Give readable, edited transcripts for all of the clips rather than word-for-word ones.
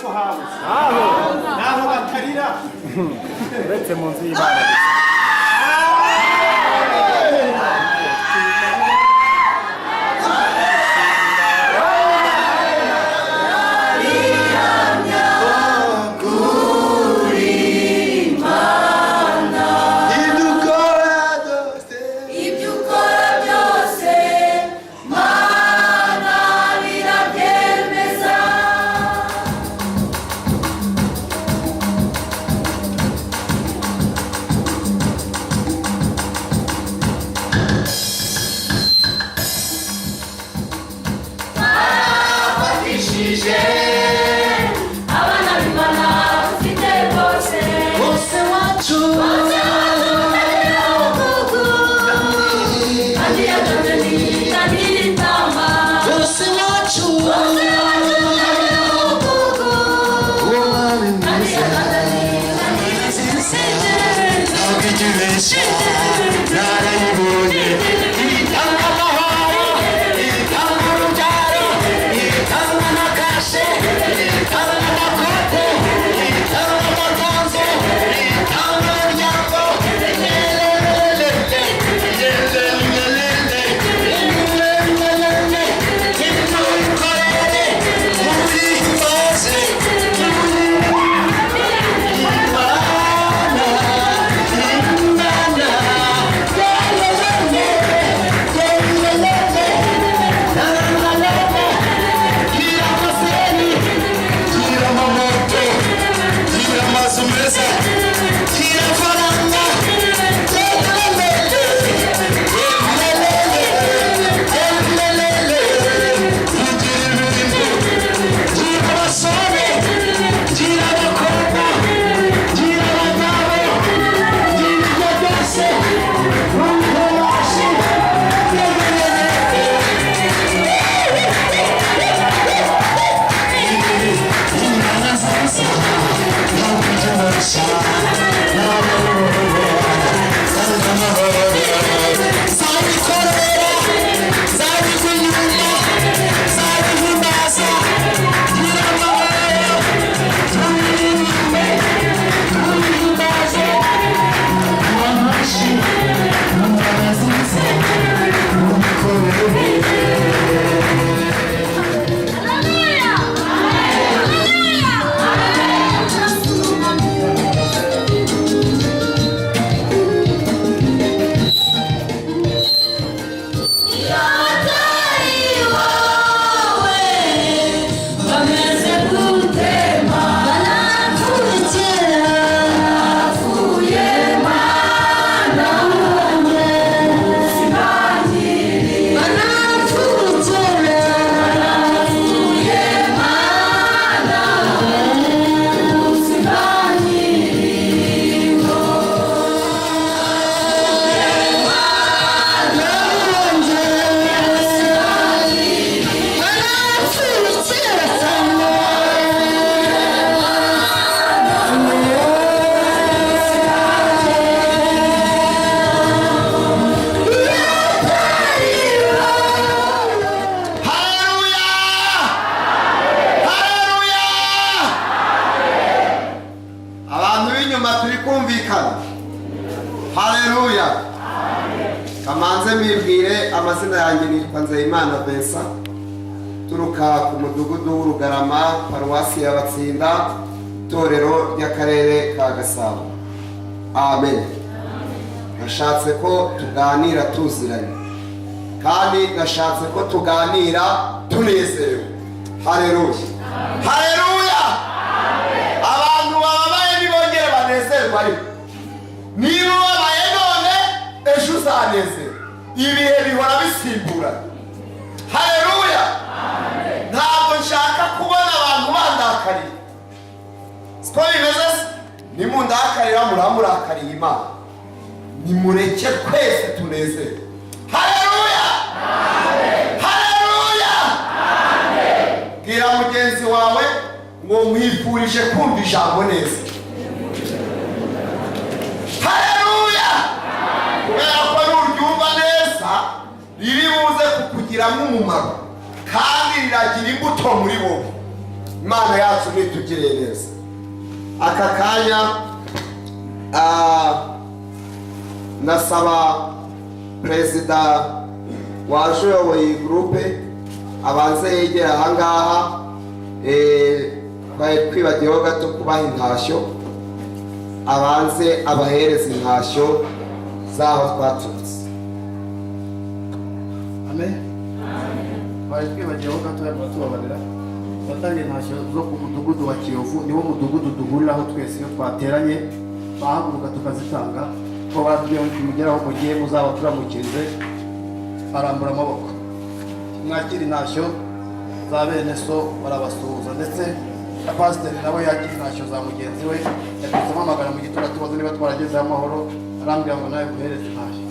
ko habuze naho batarira uretse mu nzu y'Imana kamanze mibwire amazina yanjye nitwa Nzeyimana Vincent turuka ku mudugudu w'Urugarama paruwasi y'Abatsinda itorero ry'akarere ka Gasabo. Amen. Nashatse ko tuganira tuziranye kandi nashatse ko tuganira tunezerewe. Haleluya, haleluya. Abantu babaye nibongere banezerwa ariko niba wabaye none ejo uzanezerwa. Ibihe bihora bisimbura. Haleluya. Ntabwo nshaka kubona abantu bandakariye. Siko bimeze nimundakarira muramurakarira Imana. Nimureke twese tunezerwe. Haleluya. Haleluya. Bwira mugenzi wawe ngo mwifurije kumva ijambo neza. Haleluya. Kubera ko nuryumva neza riri buze kukugiramo umumaro kandi riragira imbuto muri wowe. Imana yacu nitugire neza. Aka kanya nasaba perezida waje uyoboye iyi gurupe abanze yegera ahangaha. Twari twibagiweho gato kubaha intashyo, abanze abahereza intashyo z'aho twaturutse. Amen. Twari twibagiweho gato tubabarira. Twatangiye intashyo zo ku mudugudu wa Kiyovu, niwo mudugudu duhuriraho twese iyo twateranye, bahaguruka tukazitanga. Ko batubwiye ngo mugeraho mugiye muzaba turamukirize, arambura amaboko. Mwakira intashyo za bene so barabasuhuza, ndetse na pasiteri nawe yakira intashyo za mugenzi we. Yakozemo amagana mu gitondo tubazo niba twaragezeho amahoro, arambwira ngo nawe guhereza intashyo.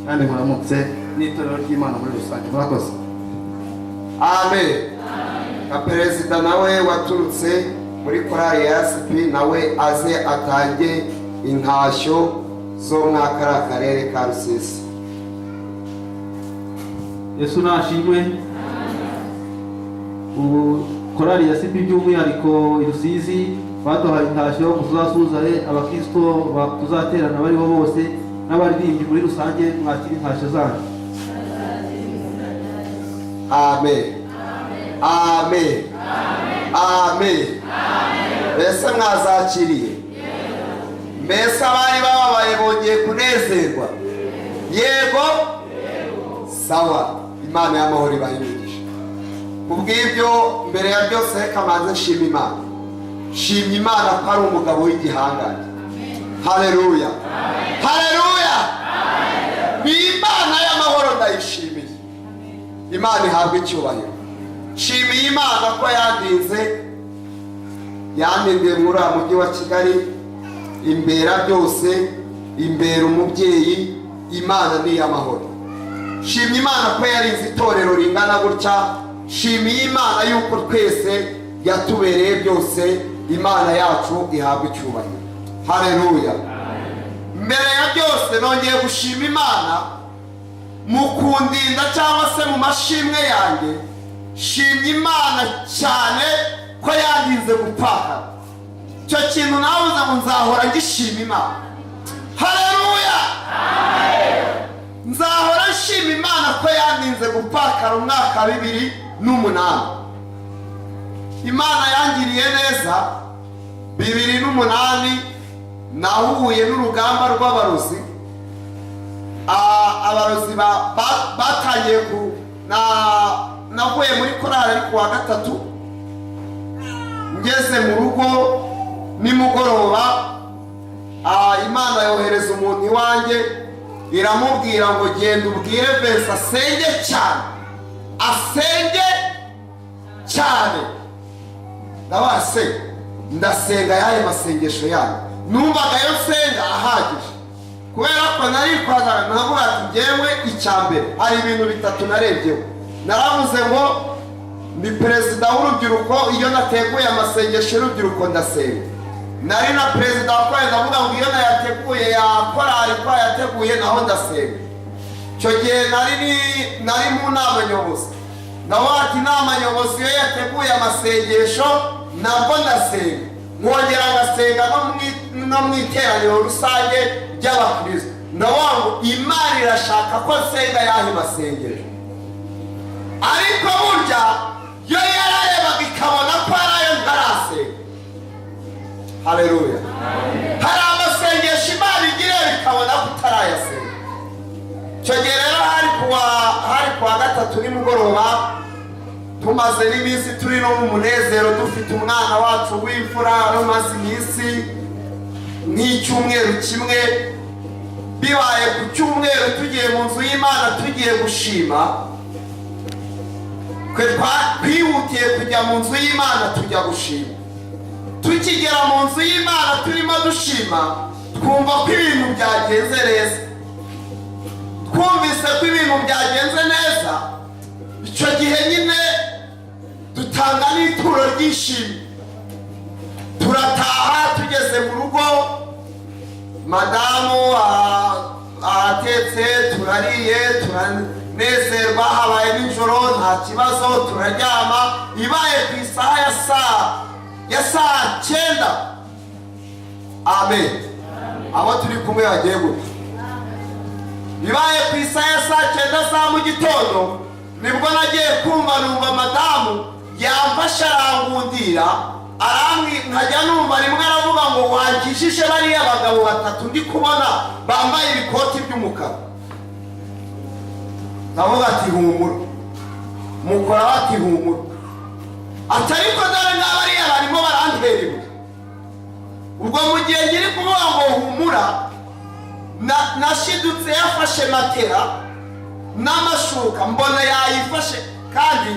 Kandi muramutse n'itorero ry'Imana muri rusange. Murakoze. Amen. Na perezida nawe waturutse muri korali ya SP nawe aze atange intashyo zo mwakara akarere ka Rusizi. Yesu nashimwe. Korali ya SP by'umwihariko i Rusizi baduhaye intashyo kuzasuhuza abakristo tuzaterana bariho bose n'abaririmbyi muri rusange. Mwakira intashyo zanyu. Amen. Amen. Amen. Mbese mwazakiriye? Mbese abari bababaye bongeye kunezerwa? Yego? Sawa. Imana y'amahoro ibahimishe. Kubw'ibyo mbere ya byose reka manze nshima Imana. Shimye Imana ko ari umugabo w'igihangange. Haleluya. Haleluya. Ni Imana y'amahoro ndayishimiye. Imana ihabwe icyubahiro. Shimiye Imana ko yandindiye muri uyu mujyi wa Kigali, imbera byose, imbera umubyeyi. Imana ni iy'amahoro. Shimiye Imana ko yarinze itorero ringana gutya. Shimiye Imana yuko twese yatubereye byose. Imana yacu ihabwe icyubahiro. Haleluya. Mbere ya byose nongeye gushima Imana mu kundinda cyangwa se mu mashimwe yanjye. Shimye Imana cyane ko yandinze gupfaka. Icyo kintu navuze ngo nzahora ngishima Imana. Haleluya. Nzahora nshima Imana ko yandinze gupfakara umwaka 2008. Imana yangiriye neza. 2008 nahuye n'urugamba rw'abarozi. Abarozi batangiye navuye muri korali ariko wa gatatu. Ngeze mu rugo nimugoroba, Imana yohereza umuntu iwanjye iramubwira ngo genda ubwire Vincent asenge cyane, asenge cyane. Ndabase ndasenga yaye masengesho yanyu, numvaga yo senga ahagije kubera ko nari kwazana navuga ati ngewe icyambere hari ibintu bitatu narebyeho. Naravuze ngo ni perezida w'urubyiruko, iyo nateguye amasengesho y'urubyiruko ndasenga. Nari na perezida wa korali ndavuga ngo iyo nayateguye ya korali ko yateguye naho ndasenga. Icyo gihe nari mu nama nyobozi, ndavuga ati inama nyobozi iyo yateguye amasengesho nabwo ndasenga, nkongera ngasenga no mu iteraniro rusange ry'abakristo. Ndavuga ngo Imana irashaka ko nsenga yahe masengesho. Ariko burya yo yararebaga ikabona ko ari ayo ntarasenga. Haleluya. Hari amasengesho Imana igira ikabona ko utarayasenga. Icyo gihe rero hari kuwa gatatu nimugoroba, tumaze n'iminsi turi no mu munezero, dufite umwana wacu w'imfura amaze iminsi nk'icyumweru kimwe. Bibaye ku cyumweru tugiye mu nzu y'Imana tugiye gushima, twihutiye kujya mu nzu y'Imana tujya gushima. Tukigera mu nzu y'Imana turimo dushima, twumva ko ibintu byagenze neza. Twumvise ko ibintu byagenze neza, icyo gihe nyine dutanga n'ituro ry'ishimwe. Turataha, tugeze mu rugo, madamu aratetse, turariye, nezerwa, habaye nijoro nta kibazo turaryama. Ibaye ku isaha ya saa 9, amen, abo turi kumwe bagiye gupfa. Ibaye ku isaha ya saa 9 za mu gitondo, nibwo nagiye kumva numva madamu yamfashe arangundira, nkajya numva rimwe aravuga ngo wankishije bariya abagabo 3 ndi kubona bambaye ibikoti by'umukara. Ndavuga ati humura, mukora bati humura, atariko dore n'abariya barimo barantera ibuye. Ubwo mu gihe ngiri kuvuga ngo humura, nashidutse yafashe matera n'amashuka, mbona yayifashe, kandi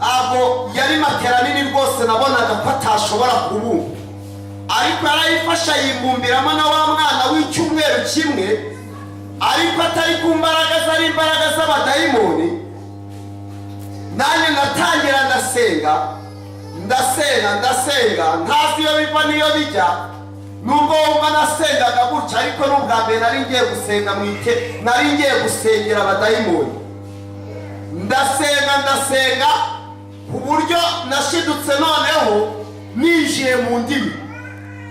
abo yari matera nini rwose, nabonaga ko atashobora kubumba, ariko yarayifashe yimbumbiramo na wa mwana w'icyumweru kimwe, ariko atari ku mbaraga zari imbaraga z'abadayimoni. Nanjye natangira ndasenga ntazi iyo biva n'iyo bijya, nubwo wumva nasengaga gutya, ariko n'ubwa mbere nari ngiye gusengera abadayimoni. Ndasenga ku buryo nashidutse noneho ninjiye mu ndimi.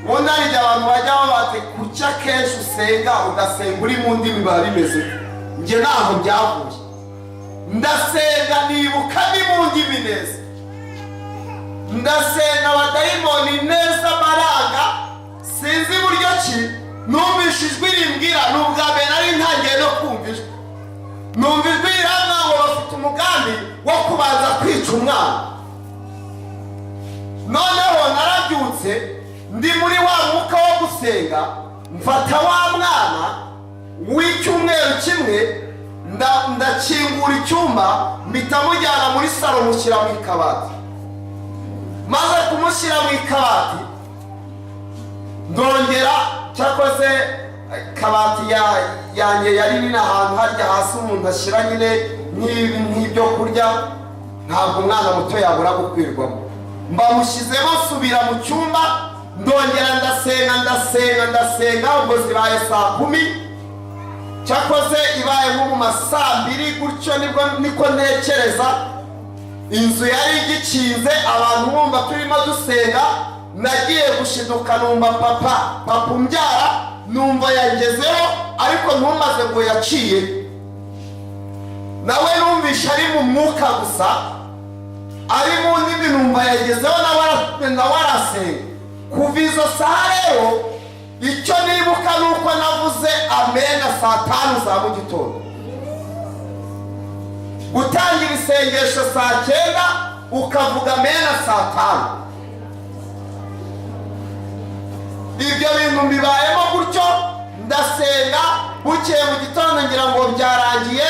Ubundi hari igihe abantu bajya babate kuki akenshi usenga ugasenga uri mu ndimi biba bimeze, njye ntaho byavuye. Ndasenga nibuka ni mu ndimi neza, ndasenga abadayimoni neza baranga, sinzi buryo ki numvise ijwi rimbwira. N'ubwa mbere nari ntangiye no kumva ijwi, numva ijwi riramwa ngo bafite umugambi wo kubanza kwica umwana. Noneho narabyutse ndi muri wa mwuka wo gusenga, mfata wa mwana w'icyumweru kimwe, ndakingura icyumba, mpita mujyana muri salo mushyira mu ikabati. Maze kumushyira mu ikabati, ndongera, cyakoze kabati yanjye yari nini, ahantu harya hasi umuntu ashyira nyine nk'ibyo kurya, ntabwo umwana muto yabura gukwirwamo. Mbamushyizemo, nsubira mu cyumba, ndongera ndasenga. Ubwo zibaye saa 10, cyakoze ibaye nko mu saa 2 gutyo, niko ntekereza. Inzu yari igikinze, abantu bumva turimo dusenga. Nagiye gushiduka, numva papa umbyara, numva yangezeho, ariko ntumaze ngo yaciye. Nawe numvisha ari mu mwuka gusa, ari mu ndimi, numva yagezeho nawe arasenga. Kuva izo saha rero, icyo nibuka nuko navuze amena saa 5 za mu gitondo. Gutangira isengesho saa 9 ukavuga amena saa 5. Ibyo bintu bibayemo gutyo, ndasenga. Bukeye mu gitondo ngira ngo byarangiye,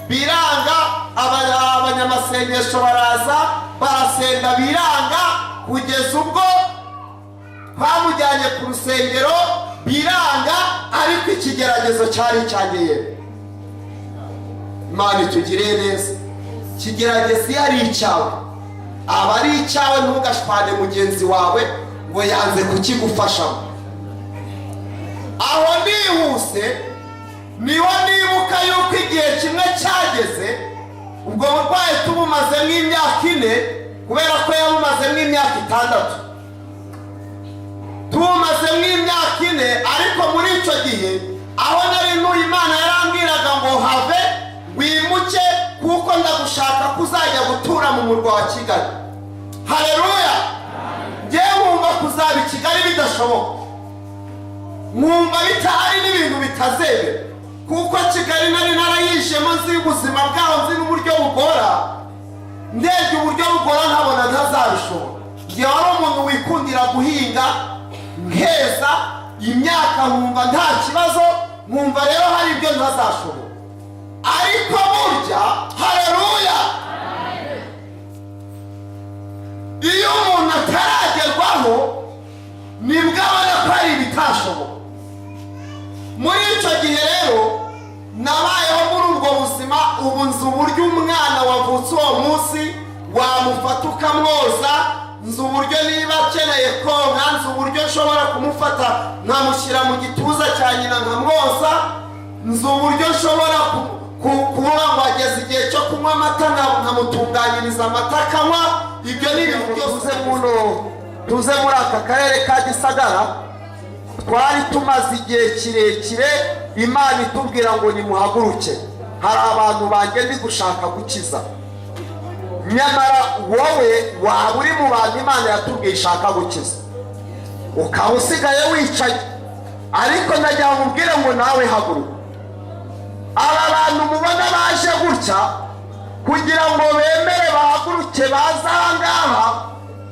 biranga. Abanyamasengesho baraza barasenga, biranga, kugeza ubwo bamujyanye ku rusengero, biranga. Ariko ikigeragezo cyari cyageye. Imana itugirire neza. Ikigeragezo yari icyawe, aba ari icyawe. Ntugashwane mugenzi wawe ngo yanze kukigufashamo. Aho nihuse niho nibuka yuko igihe kimwe cyageze, ubwo burwayi tubumazemo imyaka 4, kubera ko yabumazemo imyaka 6. Tubumazemo imyaka 4, ariko muri icyo gihe aho nari ntuye, Imana yarambwiraga ngo have wimuke, kuko ndagushaka kuzajya gutura mu murwa wa Kigali. Haleluya! Ngewe nkumva kuzaba i Kigali bidashoboka, nkumva bitahari n'ibintu bitazebera, kuko Kigali nari narayishemo, nzi ubuzima bwaho, nzi n'uburyo bugora. Ndebye uburyo bugora ntabona ntazabishobora. Ngewe wari umuntu wikundira guhinga, nkeza imyaka, nkumva nta kibazo, nkumva rero hari ibyo ntazashobora. Ariko burya, haleluya, iyo umuntu ataragerwaho nibwo abona ko ari ibitashoboka. Muri icyo gihe rero nabayeho muri ubwo buzima. Ubu nzi uburyo umwana wavutse uwo munsi wamufata ukamwoza, nzi uburyo niba akeneye konka, nzi uburyo nshobora kumufata nkamushyira mu gituza cya nyina nkamwoza, nzi uburyo nshobora kuvuga ngo ageze igihe cyo kunywa amata nkamutunganyiriza amata akanywa. Ibyo ni ibintu byose tuze muri aka karere ka Gisagara twari tumaze igihe kirekire Imana itubwira ngo nimuhaguruke, hari abantu banjye ndi gushaka gukiza. Nyamara wowe waba uri mu bantu Imana yatubwiye ishaka gukiza, ukaba usigaye wicaye, ariko ndagira ngo ubwire ngo nawe haguruka. Aba bantu mubona baje gutya kugira ngo bemere bahaguruke baza aha ngaha,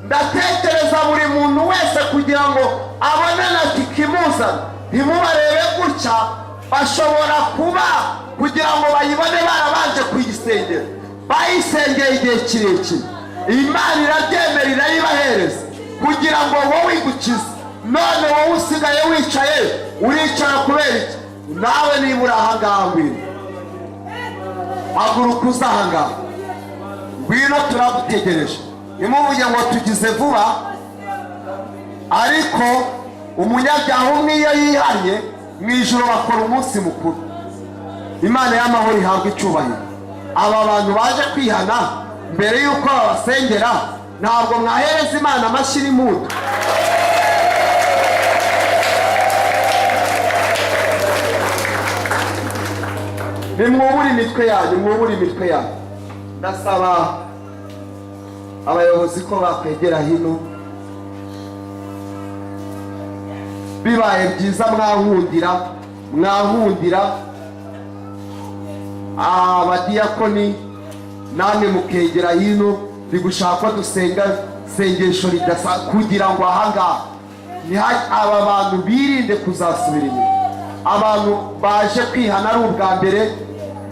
ndatekereza buri muntu wese kugira ngo abone na tike imuzana, ntimubarebe gutya, bashobora kuba kugira ngo bayibone barabanje kuyisengera, bayisengeye igihe kirekire, Imana irabyemera irayibahereza kugira ngo wowe igukize. None wowe usigaye wicaye uricara kubera iki? Nawe niba uri aha ngaha ngwino, haguruka uza aha ngaha, ngwino turagutegereje. Ntimuvuge ngo tugize vuba, ariko umunyabyaha umwe iyo yihanye mu ijoro bakora umunsi mukuru. Imana y'amahoro ihabwa icyubahiro. Aba bantu baje kwihana mbere y'uko babasengera, ntabwo mwahereza Imana amashyi n'impundu? Nimwubure imitwe yanyu, mwubure imitwe yanyu. Ndasaba abayobozi ko bakwegera hino, bibaye byiza mwahundira abadiyakoni namwe mukegera hino, bigushaka ko dusenga sengesho ridasa kugira ngo ahangaha aba bantu birinde kuzasubira inyuma. Abantu baje kwihana ari ubwa mbere,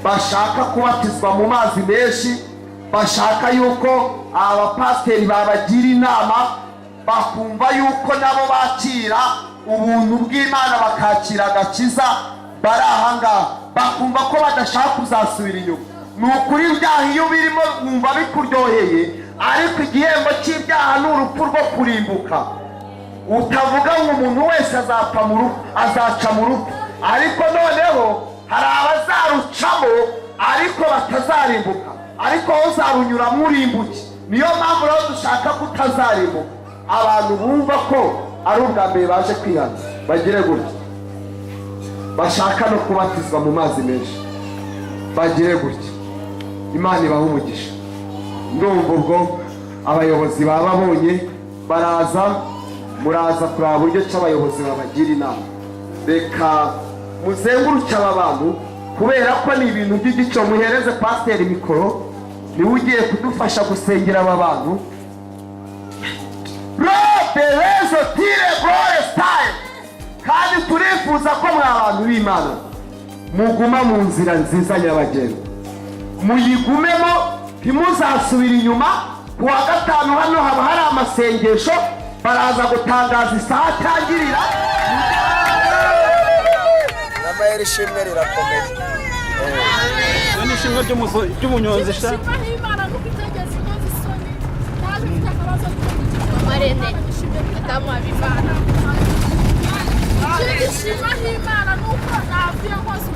bashaka kubatizwa mu mazi menshi, bashaka yuko abapasiteri babagira inama, bakumva yuko nabo bakira ubuntu bw'Imana, bakakira agakiza, bari ahangaha bakumva ko badashaka kuzasubira inyuma. Ni ukuri ibyaha iyo birimo wumva bikuryoheye, ariko igihembo cy'ibyaha ni urupfu rwo kurimbuka. Utavuga ngo umuntu wese azaca mu rupfu, ariko noneho hari abazarucamo ariko batazarimbuka, ariko wowe uzarunyuramo urimbuke. Niyo mpamvu rero dushaka kutazarimbuka. Abantu bumva ko ari ubwa mbere baje kwihana bagire gutya, bashaka no kubatizwa mu mazi menshi bagire gutya. Imana ibaha umugisha. Ndumva ubwo abayobozi bababonye muraza kuraba uburyo cy'abayobozi babagira inama. Reka muzenguruke aba bantu kubera ko ni ibintu by'igico. Muhereze pasiteri mikoro, niwe ugiye kudufasha gusengera aba bantu. Roberezo tire glory style. Kandi turifuza ko mwa abantu b'Imana muguma mu nzira nziza nyabagendwa, muyigumemo, ntimuzasubira inyuma. Ku wa gatanu hano haba hari amasengesho, baraza gutangaza isaha atangirira. Namayeri ishimwe rirakomeye. Ni ishimwe ry'umunyonzi sha. Marene Adamu abivana. Ishima n'Imana nuko navuye hose